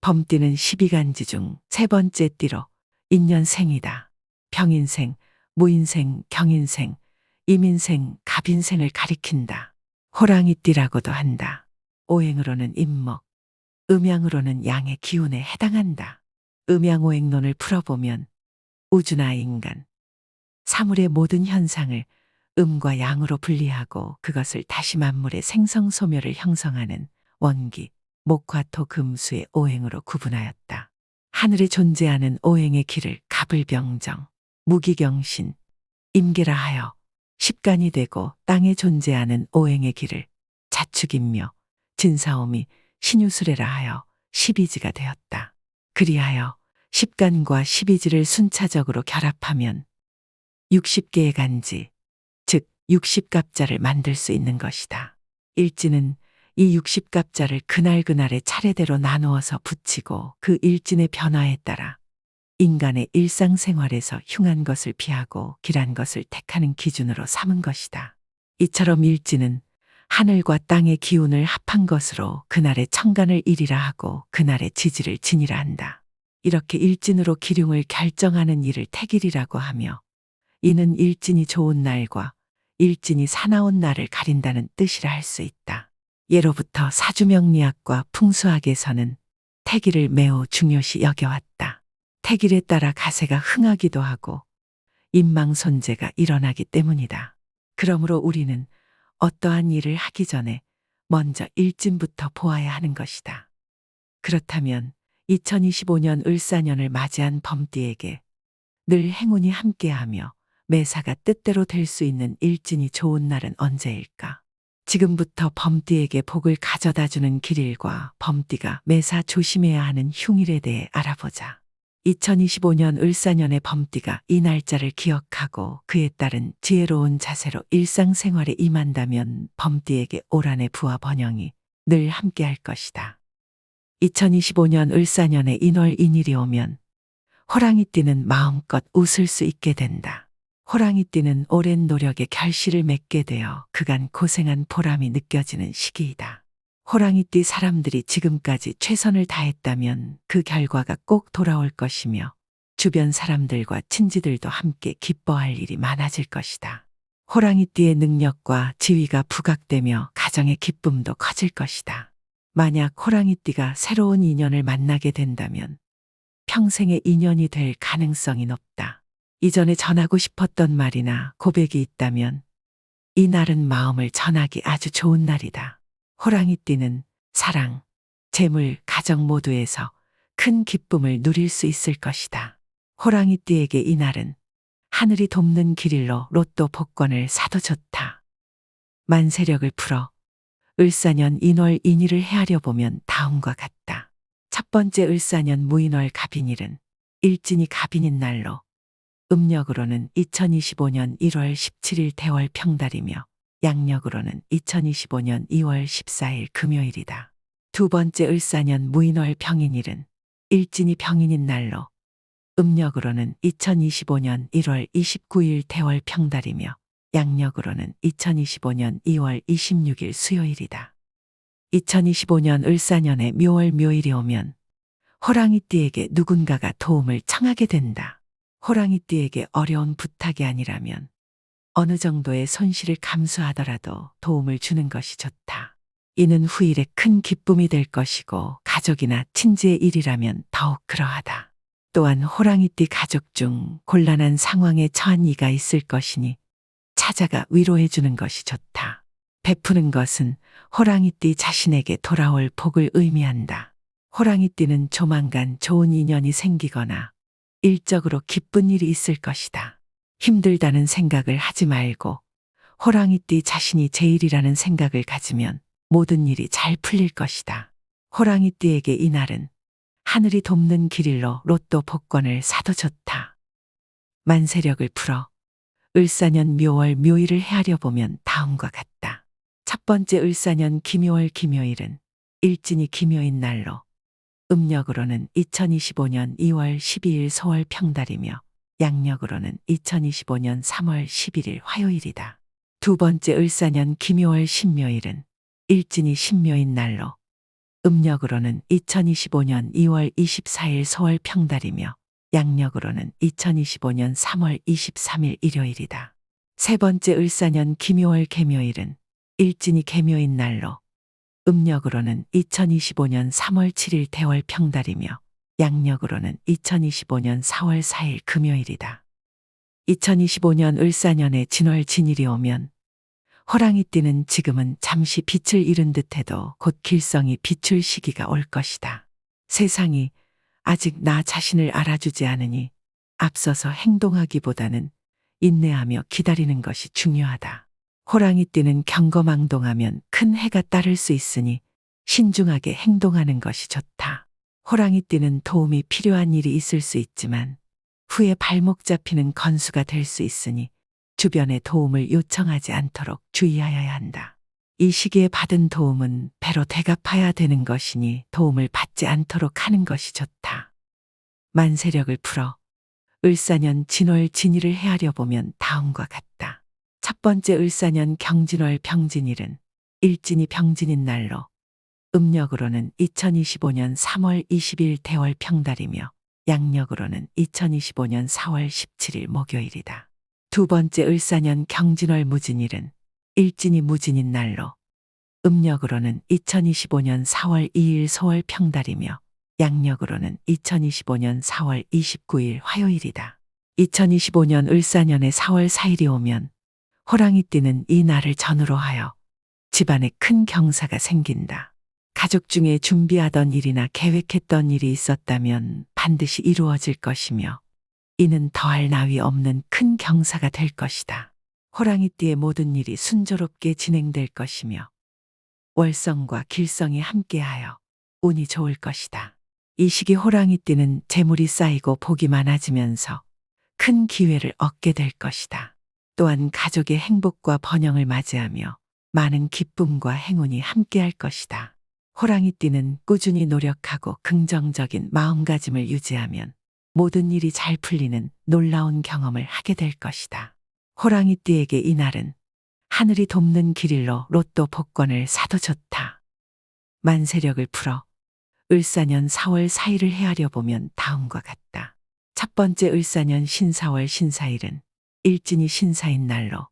범띠는 12간지 중 세 번째 띠로 인년생이다. 병인생, 무인생, 경인생, 임인생, 갑인생을 가리킨다. 호랑이띠라고도 한다. 오행으로는 임목, 음양으로는 양의 기운에 해당한다. 음양오행론을 풀어보면 우주나 인간, 사물의 모든 현상을 음과 양으로 분리하고 그것을 다시 만물의 생성소멸을 형성하는 원기, 목화토 금수의 오행으로 구분하였다. 하늘에 존재하는 오행의 길을 갑을병정, 무기경신, 임계라 하여 십간이 되고 땅에 존재하는 오행의 길을 자축인묘, 진사오미, 신유술해라 하여 십이지가 되었다. 그리하여 십간과 십이지를 순차적으로 결합하면 60개의 간지, 즉 60갑자를 만들 수 있는 것이다. 일진은 이 60갑자를 그날그날의 차례대로 나누어서 붙이고 그 일진의 변화에 따라 인간의 일상생활에서 흉한 것을 피하고 길한 것을 택하는 기준으로 삼은 것이다. 이처럼 일진은 하늘과 땅의 기운을 합한 것으로 그날의 천간을 일이라 하고 그날의 지지를 진이라 한다. 이렇게 일진으로 기륭을 결정하는 일을 태길이라고 하며 이는 일진이 좋은 날과 일진이 사나운 날을 가린다는 뜻이라 할 수 있다. 예로부터 사주명리학과 풍수학에서는 태길을 매우 중요시 여겨왔다. 태길에 따라 가세가 흥하기도 하고 인망손재가 일어나기 때문이다. 그러므로 우리는 어떠한 일을 하기 전에 먼저 일진부터 보아야 하는 것이다. 그렇다면 2025년 을사년을 맞이한 범띠에게 늘 행운이 함께하며 매사가 뜻대로 될 수 있는 일진이 좋은 날은 언제일까? 지금부터 범띠에게 복을 가져다주는 길일과 범띠가 매사 조심해야 하는 흉일에 대해 알아보자. 2025년 을사년의 범띠가 이 날짜를 기억하고 그에 따른 지혜로운 자세로 일상생활에 임한다면 범띠에게 올 한해 부와 번영이 늘 함께할 것이다. 2025년 을사년의 인월인일이 오면 호랑이띠는 마음껏 웃을 수 있게 된다. 호랑이띠는 오랜 노력의 결실을 맺게 되어 그간 고생한 보람이 느껴지는 시기이다. 호랑이띠 사람들이 지금까지 최선을 다했다면 그 결과가 꼭 돌아올 것이며 주변 사람들과 친지들도 함께 기뻐할 일이 많아질 것이다. 호랑이띠의 능력과 지위가 부각되며 가정의 기쁨도 커질 것이다. 만약 호랑이띠가 새로운 인연을 만나게 된다면 평생의 인연이 될 가능성이 높다. 이전에 전하고 싶었던 말이나 고백이 있다면 이 날은 마음을 전하기 아주 좋은 날이다. 호랑이띠는 사랑, 재물, 가정 모두에서 큰 기쁨을 누릴 수 있을 것이다. 호랑이띠에게 이 날은 하늘이 돕는 길일로 로또 복권을 사도 좋다. 만세력을 풀어 을사년 인월인일을 헤아려 보면 다음과 같다. 첫 번째 을사년 무인월 갑인일은 일진이 갑인인 날로 음력으로는 2025년 1월 17일 대월 평달이며 양력으로는 2025년 2월 14일 금요일이다. 두 번째 을사년 무인월 병인일은 일진이 병인인 날로 음력으로는 2025년 1월 29일 대월 평달이며 양력으로는 2025년 2월 26일 수요일이다. 2025년 을사년에 묘월 묘일이 오면 호랑이띠에게 누군가가 도움을 청하게 된다. 호랑이띠에게 어려운 부탁이 아니라면 어느 정도의 손실을 감수하더라도 도움을 주는 것이 좋다. 이는 후일에 큰 기쁨이 될 것이고 가족이나 친지의 일이라면 더욱 그러하다. 또한 호랑이띠 가족 중 곤란한 상황에 처한 이가 있을 것이니 찾아가 위로해 주는 것이 좋다. 베푸는 것은 호랑이띠 자신에게 돌아올 복을 의미한다. 호랑이띠는 조만간 좋은 인연이 생기거나 일적으로 기쁜 일이 있을 것이다. 힘들다는 생각을 하지 말고 호랑이띠 자신이 제일이라는 생각을 가지면 모든 일이 잘 풀릴 것이다. 호랑이띠에게 이날은 하늘이 돕는 길일로 로또 복권을 사도 좋다. 만세력을 풀어 을사년 묘월 묘일을 헤아려 보면 다음과 같다. 첫 번째 을사년 기묘월 기묘일은 일진이 기묘인 날로 음력으로는 2025년 2월 12일 소월 평달이며 양력으로는 2025년 3월 11일 화요일이다. 두 번째 을사년 기묘월 신묘일은 일진이 신묘인 날로 음력으로는 2025년 2월 24일 소월 평달이며 양력으로는 2025년 3월 23일 일요일이다. 세 번째 을사년 김묘월 개묘일은 일진이 개묘인 날로 음력으로는 2025년 3월 7일 대월 평달이며 양력으로는 2025년 4월 4일 금요일이다. 2025년 을사년에 진월 진일이 오면 호랑이띠는 지금은 잠시 빛을 잃은 듯해도 곧 길성이 비출 시기가 올 것이다. 세상이 아직 나 자신을 알아주지 않으니 앞서서 행동하기보다는 인내하며 기다리는 것이 중요하다. 호랑이띠는 경거망동하면 큰 해가 따를 수 있으니 신중하게 행동하는 것이 좋다. 호랑이띠는 도움이 필요한 일이 있을 수 있지만 후에 발목 잡히는 건수가 될 수 있으니 주변의 도움을 요청하지 않도록 주의하여야 한다. 이 시기에 받은 도움은 배로 되갚아야 되는 것이니 도움을 받지 않도록 하는 것이 좋다. 만세력을 풀어 을사년 진월 진일을 헤아려 보면 다음과 같다. 첫 번째 을사년 경진월 병진일은 일진이 병진인 날로 음력으로는 2025년 3월 20일 대월 평달이며 양력으로는 2025년 4월 17일 목요일이다. 두 번째 을사년 경진월 무진일은 일진이 무진인 날로 음력으로는 2025년 4월 2일 소월 평달이며 양력으로는 2025년 4월 29일 화요일이다. 2025년 을사년에 4월 4일이 오면 호랑이띠는 이 날을 전후로 하여 집안에 큰 경사가 생긴다. 가족 중에 준비하던 일이나 계획했던 일이 있었다면 반드시 이루어질 것이며 이는 더할 나위 없는 큰 경사가 될 것이다. 호랑이띠의 모든 일이 순조롭게 진행될 것이며 월성과 길성이 함께하여 운이 좋을 것이다. 이 시기 호랑이띠는 재물이 쌓이고 복이 많아지면서 큰 기회를 얻게 될 것이다. 또한 가족의 행복과 번영을 맞이하며 많은 기쁨과 행운이 함께할 것이다. 호랑이띠는 꾸준히 노력하고 긍정적인 마음가짐을 유지하면 모든 일이 잘 풀리는 놀라운 경험을 하게 될 것이다. 호랑이띠에게 이날은 하늘이 돕는 길일로 로또 복권을 사도 좋다. 만세력을 풀어 을사년 4월 4일을 헤아려 보면 다음과 같다. 첫 번째 을사년 신사월 신사일은 일진이 신사인 날로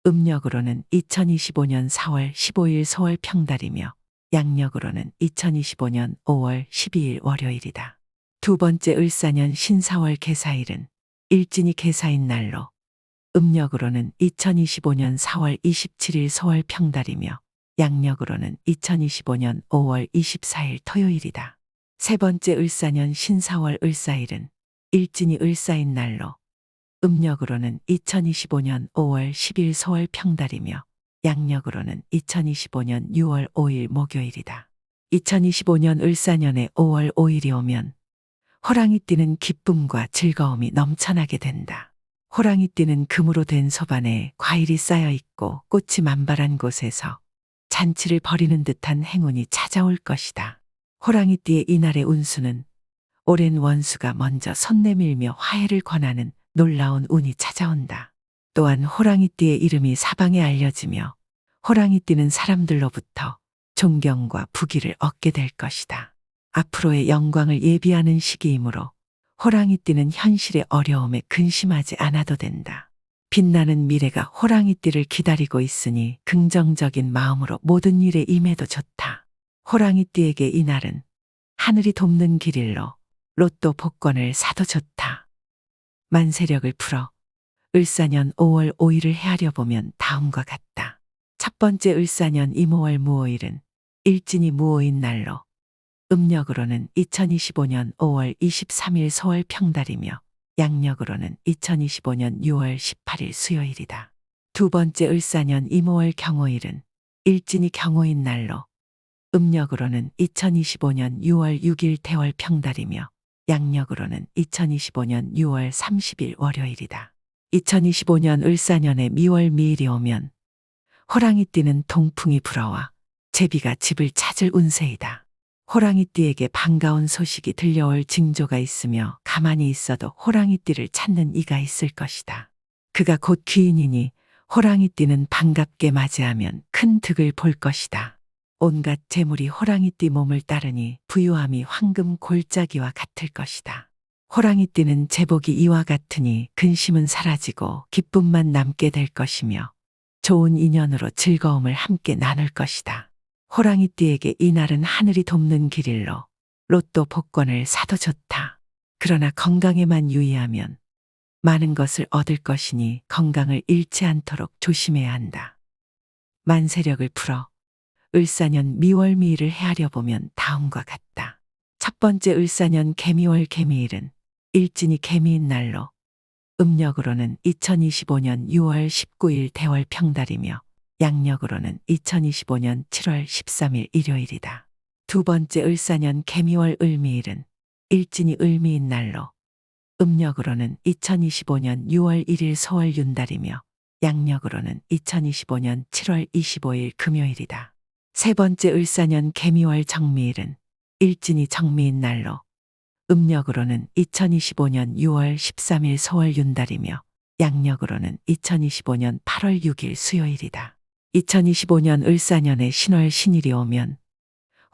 음력으로는 2025년 4월 15일 소월 평달이며 양력으로는 2025년 5월 12일 월요일이다. 두 번째 을사년 신사월 개사일은 일진이 개사인 날로 음력으로는 2025년 4월 27일 소월 평달이며 양력으로는 2025년 5월 24일 토요일이다. 세 번째 을사년 신사월 을사일은 일진이 을사인 날로 음력으로는 2025년 5월 10일 소월 평달이며 양력으로는 2025년 6월 5일 목요일이다. 2025년 을사년에 5월 5일이 오면 호랑이띠는 기쁨과 즐거움이 넘쳐나게 된다. 호랑이띠는 금으로 된 소반에 과일이 쌓여 있고 꽃이 만발한 곳에서 잔치를 벌이는 듯한 행운이 찾아올 것이다. 호랑이띠의 이날의 운수는 오랜 원수가 먼저 손 내밀며 화해를 권하는 놀라운 운이 찾아온다. 또한 호랑이띠의 이름이 사방에 알려지며 호랑이띠는 사람들로부터 존경과 부귀를 얻게 될 것이다. 앞으로의 영광을 예비하는 시기이므로 호랑이띠는 현실의 어려움에 근심하지 않아도 된다. 빛나는 미래가 호랑이띠를 기다리고 있으니 긍정적인 마음으로 모든 일에 임해도 좋다. 호랑이띠에게 이날은 하늘이 돕는 길일로 로또 복권을 사도 좋다. 만세력을 풀어 을사년 5월 5일을 헤아려 보면 다음과 같다. 첫 번째 을사년 이모월 무오일은 일진이 무오인 날로 음력으로는 2025년 5월 23일 소월 평달이며 양력으로는 2025년 6월 18일 수요일이다. 두 번째 을사년 이모월 경오일은 일진이 경오인 날로 음력으로는 2025년 6월 6일 대월 평달이며 양력으로는 2025년 6월 30일 월요일이다. 2025년 을사년에 미월 미일이 오면 호랑이띠는 동풍이 불어와 제비가 집을 찾을 운세이다. 호랑이띠에게 반가운 소식이 들려올 징조가 있으며 가만히 있어도 호랑이띠를 찾는 이가 있을 것이다. 그가 곧 귀인이니 호랑이띠는 반갑게 맞이하면 큰 득을 볼 것이다. 온갖 재물이 호랑이띠 몸을 따르니 부유함이 황금 골짜기와 같을 것이다. 호랑이띠는 제복이 이와 같으니 근심은 사라지고 기쁨만 남게 될 것이며 좋은 인연으로 즐거움을 함께 나눌 것이다. 호랑이띠에게 이날은 하늘이 돕는 길일로 로또 복권을 사도 좋다. 그러나 건강에만 유의하면 많은 것을 얻을 것이니 건강을 잃지 않도록 조심해야 한다. 만세력을 풀어 을사년 미월미일을 헤아려 보면 다음과 같다. 첫 번째 을사년 개미월 개미일은 일진이 개미인 날로 음력으로는 2025년 6월 19일 대월 평달이며 양력으로는 2025년 7월 13일 일요일이다. 두 번째 을사년 개미월 을미일은 일진이 을미인 날로 음력으로는 2025년 6월 1일 소월 윤달이며 양력으로는 2025년 7월 25일 금요일이다. 세 번째 을사년 개미월 정미일은 일진이 정미인 날로 음력으로는 2025년 6월 13일 소월 윤달이며 양력으로는 2025년 8월 6일 수요일이다. 2025년 을사년에 신월 신일이 오면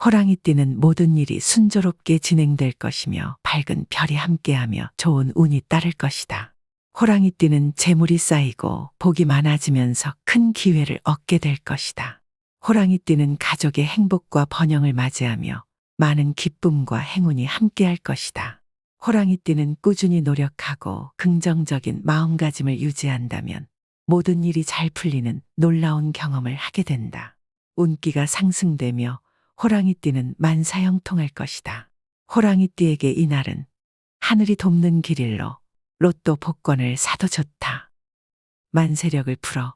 호랑이띠는 모든 일이 순조롭게 진행될 것이며 밝은 별이 함께하며 좋은 운이 따를 것이다. 호랑이띠는 재물이 쌓이고 복이 많아지면서 큰 기회를 얻게 될 것이다. 호랑이띠는 가족의 행복과 번영을 맞이하며 많은 기쁨과 행운이 함께할 것이다. 호랑이띠는 꾸준히 노력하고 긍정적인 마음가짐을 유지한다면 모든 일이 잘 풀리는 놀라운 경험을 하게 된다. 운기가 상승되며 호랑이띠는 만사형통할 것이다. 호랑이띠에게 이날은 하늘이 돕는 길일로 로또 복권을 사도 좋다. 만세력을 풀어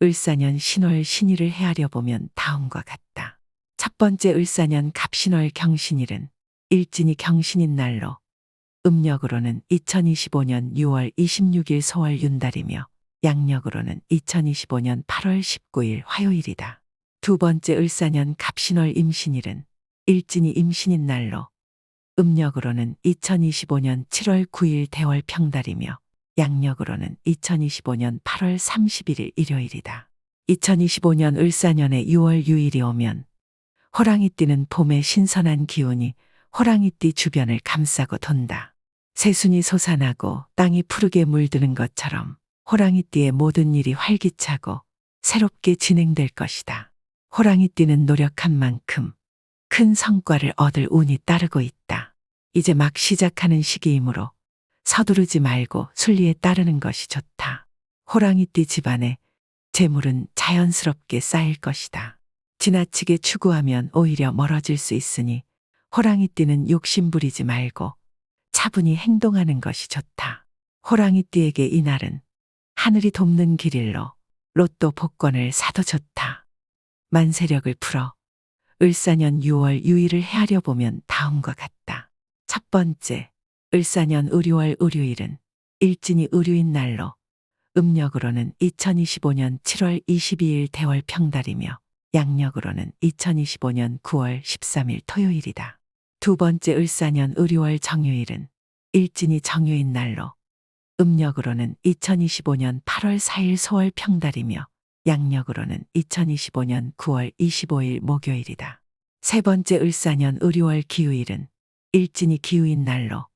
을사년 신월 신일을 헤아려 보면 다음과 같다. 첫 번째 을사년 갑신월 경신일은 일진이 경신인 날로 음력으로는 2025년 6월 26일 소월 윤달이며 양력으로는 2025년 8월 19일 화요일이다. 두 번째 을사년 갑신월 임신일은 일진이 임신인 날로 음력으로는 2025년 7월 9일 대월 평달이며 양력으로는 2025년 8월 31일 일요일이다. 2025년 을사년에 6월 6일이 오면 호랑이띠는 봄의 신선한 기운이 호랑이띠 주변을 감싸고 돈다. 새순이 솟아나고 땅이 푸르게 물드는 것처럼 호랑이띠의 모든 일이 활기차고 새롭게 진행될 것이다. 호랑이띠는 노력한 만큼 큰 성과를 얻을 운이 따르고 있다. 이제 막 시작하는 시기이므로 서두르지 말고 순리에 따르는 것이 좋다. 호랑이띠 집안에 재물은 자연스럽게 쌓일 것이다. 지나치게 추구하면 오히려 멀어질 수 있으니 호랑이띠는 욕심 부리지 말고 차분히 행동하는 것이 좋다. 호랑이띠에게 이날은 하늘이 돕는 길일로 로또 복권을 사도 좋다. 만세력을 풀어 을사년 6월 6일을 헤아려 보면 다음과 같다. 첫 번째, 을사년 을유월 을유일은 일진이 을유인 날로 음력으로는 2025년 7월 22일 대월 평달이며 양력으로는 2025년 9월 13일 토요일이다. 두 번째 을사년 을유월 정유일은 일진이 정유인 날로 음력으로는 2025년 8월 4일 소월 평달이며 양력으로는 2025년 9월 25일 목요일이다. 세 번째 을사년 을유월 기우일은 일진이 기우인 날로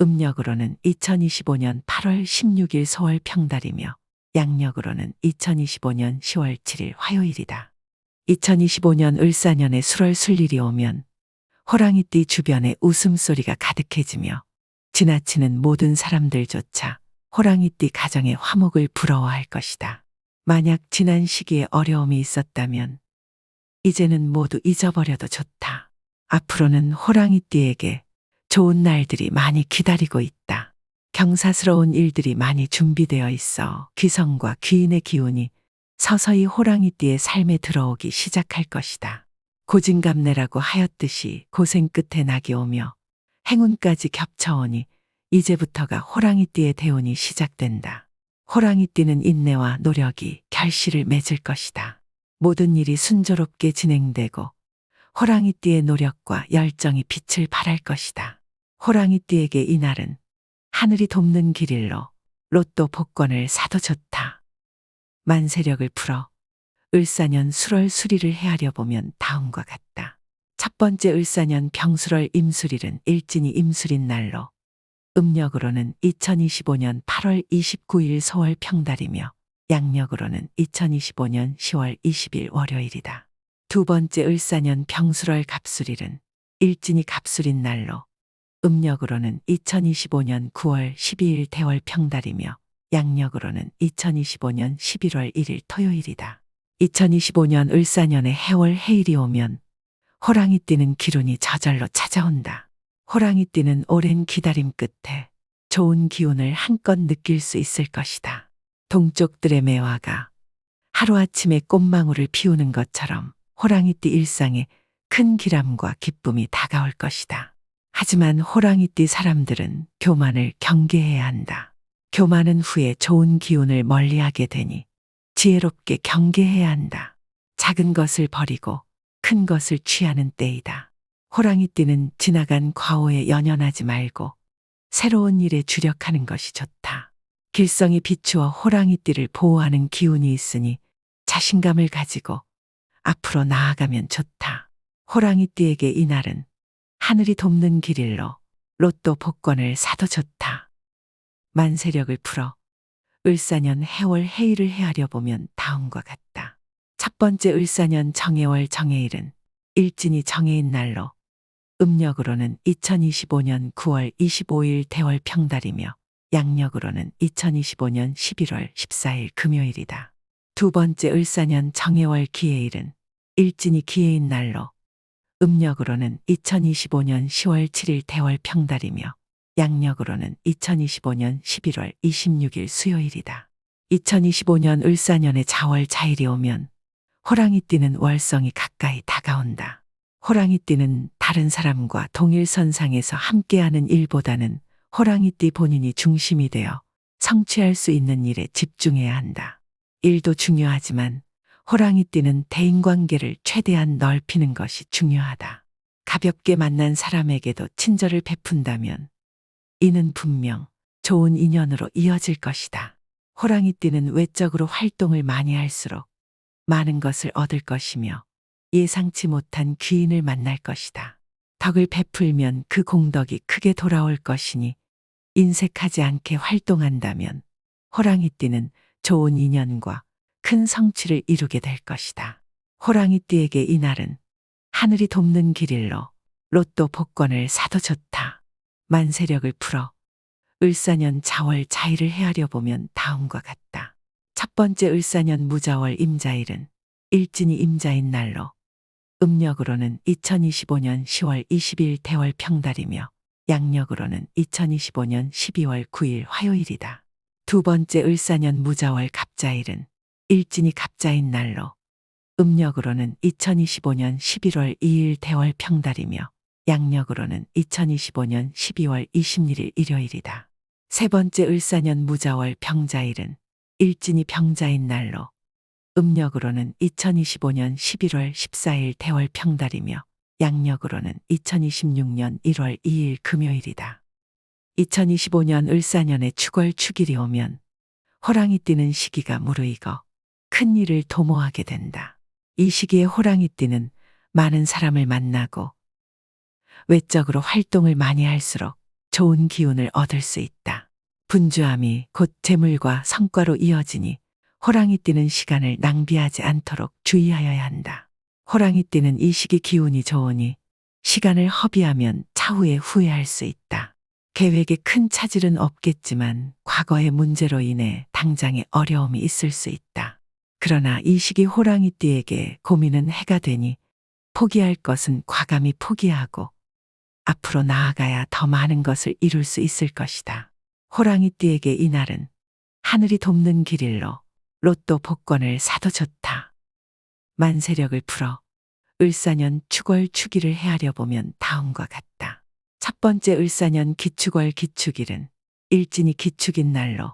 음력으로는 2025년 8월 16일 소월 평달이며 양력으로는 2025년 10월 7일 화요일이다. 2025년 을사년에 술월 술일이 오면 호랑이띠 주변에 웃음소리가 가득해지며 지나치는 모든 사람들조차 호랑이띠 가정의 화목을 부러워할 것이다. 만약 지난 시기에 어려움이 있었다면 이제는 모두 잊어버려도 좋다. 앞으로는 호랑이띠에게 좋은 날들이 많이 기다리고 있다. 경사스러운 일들이 많이 준비되어 있어 귀성과 귀인의 기운이 서서히 호랑이띠의 삶에 들어오기 시작할 것이다. 고진감래라고 하였듯이 고생 끝에 낙이 오며 행운까지 겹쳐오니 이제부터가 호랑이띠의 대운이 시작된다. 호랑이띠는 인내와 노력이 결실을 맺을 것이다. 모든 일이 순조롭게 진행되고 호랑이띠의 노력과 열정이 빛을 발할 것이다. 호랑이띠에게 이날은 하늘이 돕는 길일로 로또 복권을 사도 좋다. 만세력을 풀어 을사년 술월 수리를 헤아려 보면 다음과 같다. 첫 번째 을사년 병술월 임술일은 일진이 임술인 날로 음력으로는 2025년 8월 29일 소월 평달이며 양력으로는 2025년 10월 20일 월요일이다. 두 번째 을사년 병술월 갑술일은 일진이 갑술인 날로 음력으로는 2025년 9월 12일 대월 평달이며 양력으로는 2025년 11월 1일 토요일이다. 2025년 을사년에 해월 해일이 오면 호랑이 띠는 기운이 저절로 찾아온다. 호랑이 띠는 오랜 기다림 끝에 좋은 기운을 한껏 느낄 수 있을 것이다. 동쪽들의 매화가 하루아침에 꽃망울을 피우는 것처럼 호랑이띠 일상에 큰 기람과 기쁨이 다가올 것이다. 하지만 호랑이띠 사람들은 교만을 경계해야 한다. 교만은 후에 좋은 기운을 멀리하게 되니 지혜롭게 경계해야 한다. 작은 것을 버리고 큰 것을 취하는 때이다. 호랑이띠는 지나간 과오에 연연하지 말고 새로운 일에 주력하는 것이 좋다. 길성이 비추어 호랑이띠를 보호하는 기운이 있으니 자신감을 가지고 앞으로 나아가면 좋다. 호랑이띠에게 이날은 하늘이 돕는 길일로 로또 복권을 사도 좋다. 만세력을 풀어 을사년 해월 해일을 헤아려 보면 다음과 같다. 첫 번째 을사년 정해월 정해일은 일진이 정해인 날로 음력으로는 2025년 9월 25일 대월 평달이며 양력으로는 2025년 11월 14일 금요일이다. 두 번째 을사년 정해월 기해일은 일진이 기해인 날로 음력으로는 2025년 10월 7일 대월 평달이며 양력으로는 2025년 11월 26일 수요일이다. 2025년 을사년에 자월 자일이 오면 호랑이띠는 월성이 가까이 다가온다. 호랑이띠는 다른 사람과 동일선상에서 함께하는 일보다는 호랑이띠 본인이 중심이 되어 성취할 수 있는 일에 집중해야 한다. 일도 중요하지만 호랑이띠는 대인관계를 최대한 넓히는 것이 중요하다. 가볍게 만난 사람에게도 친절을 베푼다면 이는 분명 좋은 인연으로 이어질 것이다. 호랑이띠는 외적으로 활동을 많이 할수록 많은 것을 얻을 것이며 예상치 못한 귀인을 만날 것이다. 덕을 베풀면 그 공덕이 크게 돌아올 것이니 인색하지 않게 활동한다면 호랑이띠는 좋은 인연과 큰 성취를 이루게 될 것이다. 호랑이띠에게 이날은 하늘이 돕는 길일로 로또 복권을 사도 좋다. 만세력을 풀어 을사년 자월 자일을 헤아려 보면 다음과 같다. 첫 번째 을사년 무자월 임자일은 일진이 임자인 날로 음력으로는 2025년 10월 20일 대월 평달이며 양력으로는 2025년 12월 9일 화요일이다. 두 번째 을사년 무자월 갑자일은 일진이 갑자인 날로 음력으로는 2025년 11월 2일 대월 평달이며 양력으로는 2025년 12월 26일 일요일이다. 세 번째 을사년 무자월 병자일은 일진이 병자인 날로 음력으로는 2025년 11월 14일 대월 평달이며 양력으로는 2026년 1월 2일 금요일이다. 2025년 을사년에 축월 축일이 오면 호랑이띠는 시기가 무르익어 큰 일을 도모하게 된다. 이 시기에 호랑이띠는 많은 사람을 만나고 외적으로 활동을 많이 할수록 좋은 기운을 얻을 수 있다. 분주함이 곧 재물과 성과로 이어지니 호랑이띠는 시간을 낭비하지 않도록 주의하여야 한다. 호랑이띠는 이 시기 기운이 좋으니 시간을 허비하면 차후에 후회할 수 있다. 계획에 큰 차질은 없겠지만 과거의 문제로 인해 당장의 어려움이 있을 수 있다. 그러나 이 시기 호랑이띠에게 고민은 해가 되니 포기할 것은 과감히 포기하고 앞으로 나아가야 더 많은 것을 이룰 수 있을 것이다. 호랑이띠에게 이날은 하늘이 돕는 길일로 로또 복권을 사도 좋다. 만세력을 풀어 을사년 축월 축일을 헤아려 보면 다음과 같다. 첫 번째 을사년 기축월 기축일은 일진이 기축인 날로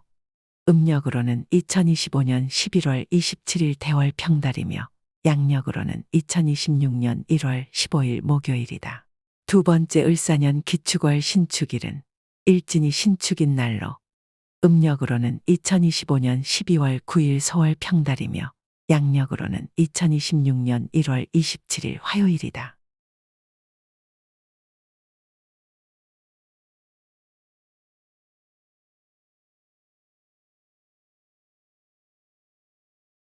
음력으로는 2025년 11월 27일 대월 평달이며 양력으로는 2026년 1월 15일 목요일이다. 두 번째 을사년 기축월 신축일은 일진이 신축인 날로 음력으로는 2025년 12월 9일 소월 평달이며 양력으로는 2026년 1월 27일 화요일이다.